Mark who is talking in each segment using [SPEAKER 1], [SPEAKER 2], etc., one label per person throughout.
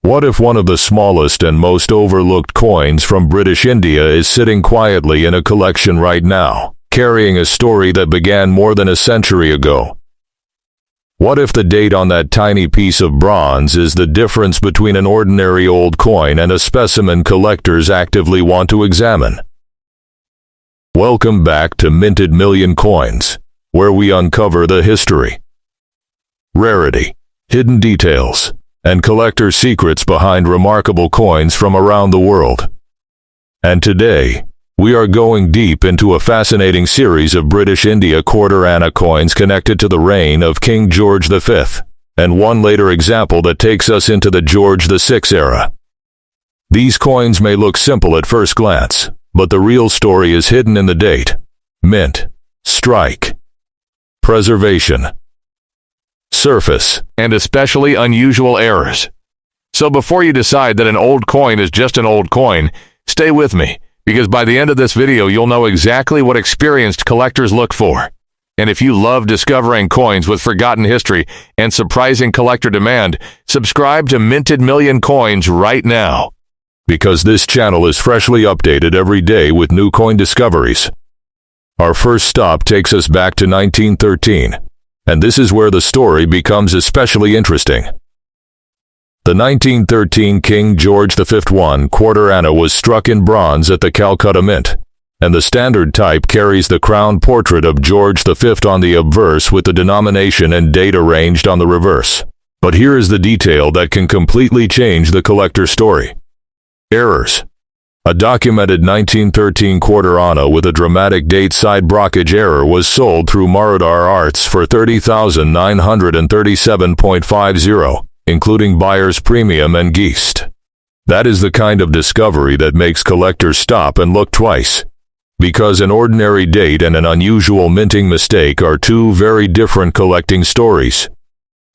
[SPEAKER 1] What if one of the smallest and most overlooked coins from British India is sitting quietly in a collection right now, carrying a story that began more than a century ago? What if the date on that tiny piece of bronze is the difference between an ordinary old coin and a specimen collectors actively want to examine? Welcome back to Minted Million Coins, where we uncover the history, rarity, hidden details, and collector secrets behind remarkable coins from around the world. And today, we are going deep into a fascinating series of British India quarter-anna coins connected to the reign of King George V, and one later example that takes us into the George VI era. These coins may look simple at first glance, but the real story is hidden in the date, mint, strike, preservation, surface, and especially unusual errors. So before you decide that an old coin is just an old coin, stay with me, because by the end of this video you'll know exactly what experienced collectors look for. And if you love discovering coins with forgotten history and surprising collector demand, subscribe to Minted Million Coins right now, because this channel is freshly updated every day with new coin discoveries. Our first stop takes us back to 1913. And this is where the story becomes especially interesting. The 1913 King George V quarter-anna was struck in bronze at the Calcutta Mint, and the standard type carries the crown portrait of George V on the obverse with the denomination and date arranged on the reverse. But here is the detail that can completely change the collector story. Errors. A documented 1913 quarter-anna with a dramatic date side brockage error was sold through Marodar Arts for 30,937.50, including buyer's premium and Geest. That is the kind of discovery that makes collectors stop and look twice. Because an ordinary date and an unusual minting mistake are two very different collecting stories.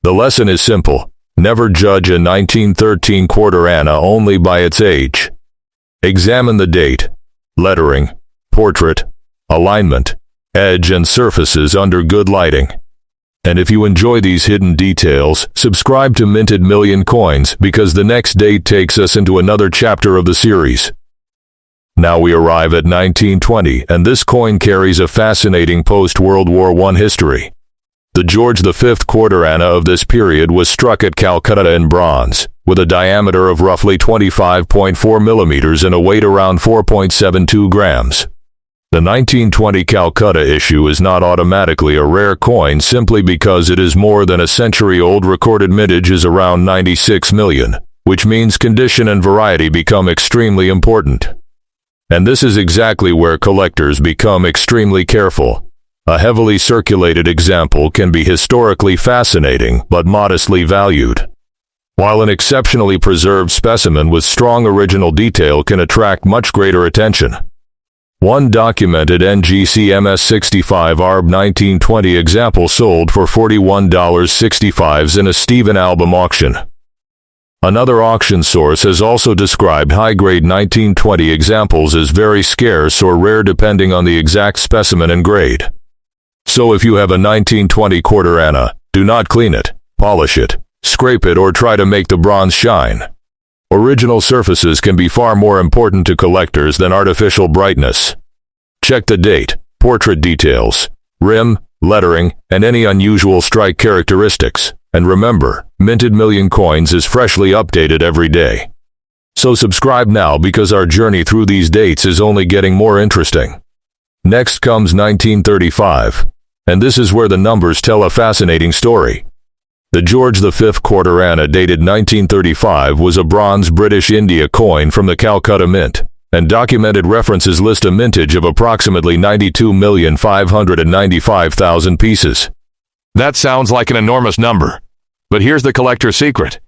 [SPEAKER 1] The lesson is simple: never judge a 1913 quarter-anna only by its age. Examine the date, lettering, portrait, alignment, edge and surfaces under good lighting. And if you enjoy these hidden details, subscribe to Minted Million Coins, because the next date takes us into another chapter of the series. Now we arrive at 1920, and this coin carries a fascinating post-World War I history. The George V quarter-anna of this period was struck at Calcutta in bronze, with a diameter of roughly 25.4 millimeters and a weight around 4.72 grams. The 1920 Calcutta issue is not automatically a rare coin simply because it is more than a century old. Recorded mintage is around 96 million, which means condition and variety become extremely important. And this is exactly where collectors become extremely careful. A heavily circulated example can be historically fascinating but modestly valued, while an exceptionally preserved specimen with strong original detail can attract much greater attention. One documented NGC MS65 ARB 1920 example sold for $41.65 in a Stephen Album auction. Another auction source has also described high-grade 1920 examples as very scarce or rare depending on the exact specimen and grade. So if you have a 1920 quarter-anna, do not clean it, polish it, scrape it, or try to make the bronze shine. Original surfaces can be far more important to collectors than artificial brightness. Check the date, portrait details, rim, lettering, and any unusual strike characteristics. And remember, Minted Million Coins is freshly updated every day. So subscribe now, because our journey through these dates is only getting more interesting. Next comes 1935. And this is where the numbers tell a fascinating story. The George V quarter-anna dated 1935 was a bronze British India coin from the Calcutta Mint, and documented references list a mintage of approximately 92,595,000 pieces. That sounds like an enormous number. But here's the collector's secret.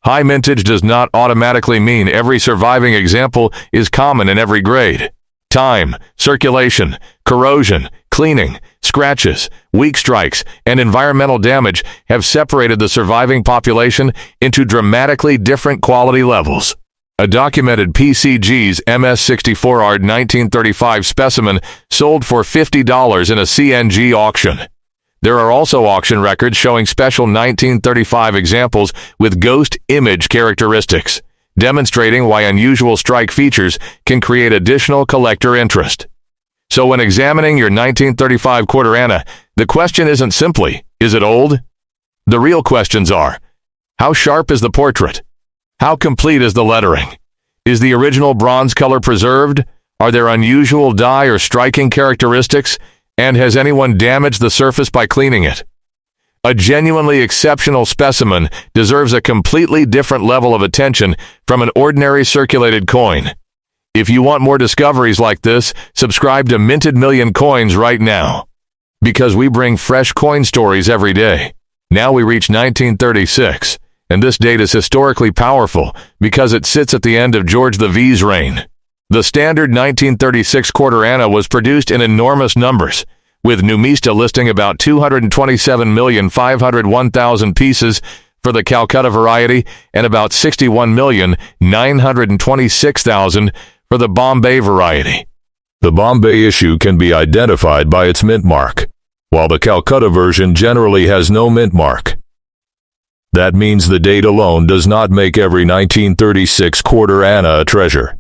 [SPEAKER 1] High mintage does not automatically mean every surviving example is common in every grade. Time, circulation, corrosion, cleaning, scratches, weak strikes, and environmental damage have separated the surviving population into dramatically different quality levels. A documented PCG's MS64 ARD 1935 specimen sold for $50 in a CNG auction. There are also auction records showing special 1935 examples with ghost image characteristics, demonstrating why unusual strike features can create additional collector interest. So when examining your 1935 quarter Anna, the question isn't simply, is it old? The real questions are, how sharp is the portrait? How complete is the lettering? Is the original bronze color preserved? Are there unusual dye or striking characteristics? And has anyone damaged the surface by cleaning it? A genuinely exceptional specimen deserves a completely different level of attention from an ordinary circulated coin. If you want more discoveries like this, subscribe to Minted Million Coins right now. Because we bring fresh coin stories every day. Now we reach 1936, and this date is historically powerful because it sits at the end of George V's reign. The standard 1936 quarter Anna was produced in enormous numbers, with Numista listing about 227,501,000 pieces for the Calcutta variety and about 61,926,000 for the Bombay variety. The Bombay issue can be identified by its mint mark, while the Calcutta version generally has no mint mark. That means the date alone does not make every 1936 quarter Anna a treasure.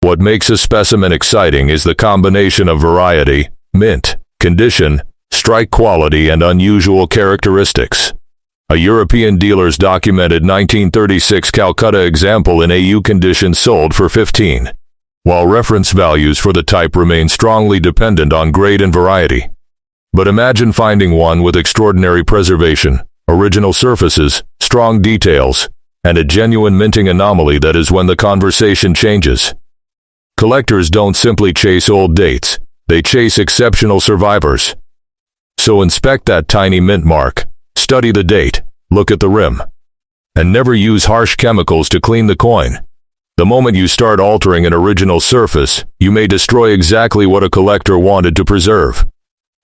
[SPEAKER 1] What makes a specimen exciting is the combination of variety, mint, condition, strike quality, and unusual characteristics. A European dealer's documented 1936 Calcutta example in AU condition sold for 15, while reference values for the type remain strongly dependent on grade and variety. But imagine finding one with extraordinary preservation, original surfaces, strong details, and a genuine minting anomaly. That is when the conversation changes. Collectors don't simply chase old dates, they chase exceptional survivors. So inspect that tiny mint mark, study the date, look at the rim, and never use harsh chemicals to clean the coin. The moment you start altering an original surface, you may destroy exactly what a collector wanted to preserve.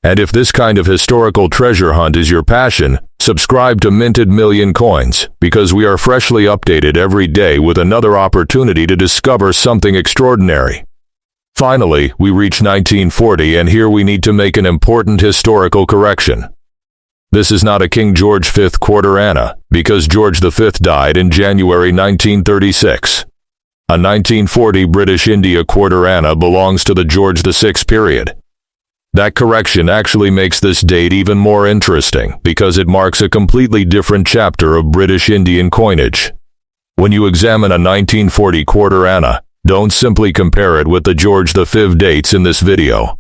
[SPEAKER 1] And if this kind of historical treasure hunt is your passion, subscribe to Minted Million Coins, because we are freshly updated every day with another opportunity to discover something extraordinary. Finally, we reach 1940, and here we need to make an important historical correction. This is not a King George V quarter Anna, because George V died in January 1936. A 1940 British India quarter Anna belongs to the George VI period. That correction actually makes this date even more interesting because it marks a completely different chapter of British Indian coinage. When you examine a 1940 quarter Anna, don't simply compare it with the George V dates in this video.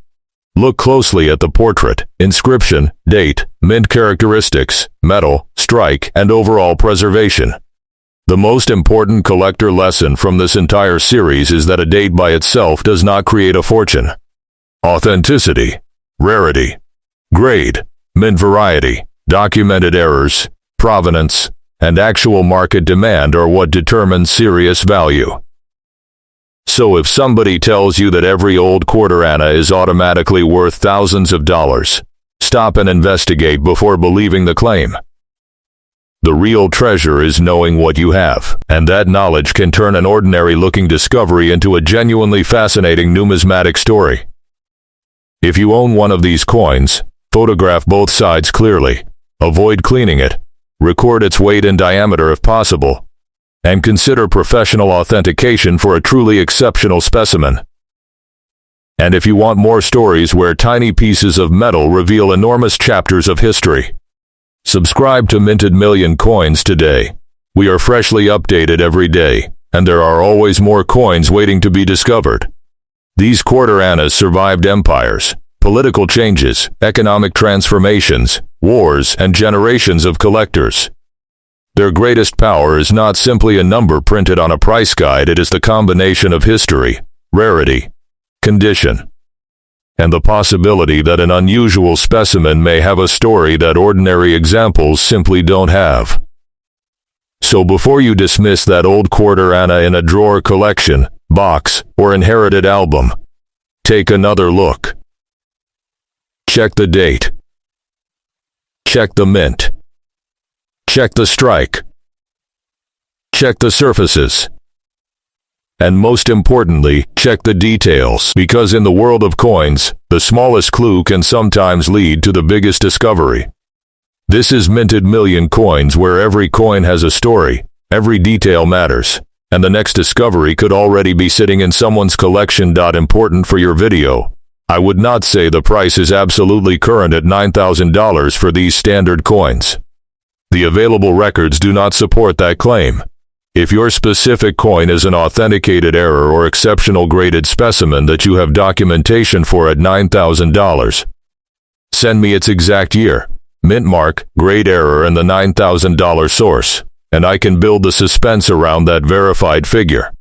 [SPEAKER 1] Look closely at the portrait, inscription, date, mint characteristics, metal, strike, and overall preservation. The most important collector lesson from this entire series is that a date by itself does not create a fortune. Authenticity, rarity, grade, mint variety, documented errors, provenance, and actual market demand are what determine serious value. So if somebody tells you that every old quarter Anna is automatically worth thousands of dollars, stop and investigate before believing the claim. The real treasure is knowing what you have, and that knowledge can turn an ordinary-looking discovery into a genuinely fascinating numismatic story. If you own one of these coins, photograph both sides clearly, avoid cleaning it, record its weight and diameter if possible, and consider professional authentication for a truly exceptional specimen. And if you want more stories where tiny pieces of metal reveal enormous chapters of history, subscribe to Minted Million Coins today. We are freshly updated every day, and there are always more coins waiting to be discovered. These quarter Annas survived empires, political changes, economic transformations, wars, and generations of collectors. Their greatest power is not simply a number printed on a price guide, it is the combination of history, rarity, condition, and the possibility that an unusual specimen may have a story that ordinary examples simply don't have. So before you dismiss that old quarter Anna in a drawer collection, box, or inherited album, take another look. Check the date. Check the mint. Check the strike. Check the surfaces. And most importantly, check the details, because in the world of coins, the smallest clue can sometimes lead to the biggest discovery. This is minted million coins, where every coin has a story, every detail matters, and the next discovery could already be sitting in someone's collection. Important for your video, I would not say the price is absolutely current at $9,000 for these standard coins. The available records do not support that claim. If your specific coin is an authenticated error or exceptional graded specimen that you have documentation for at $9,000, send me its exact year, mint mark, grade error, and the $9,000 source, and I can build the suspense around that verified figure.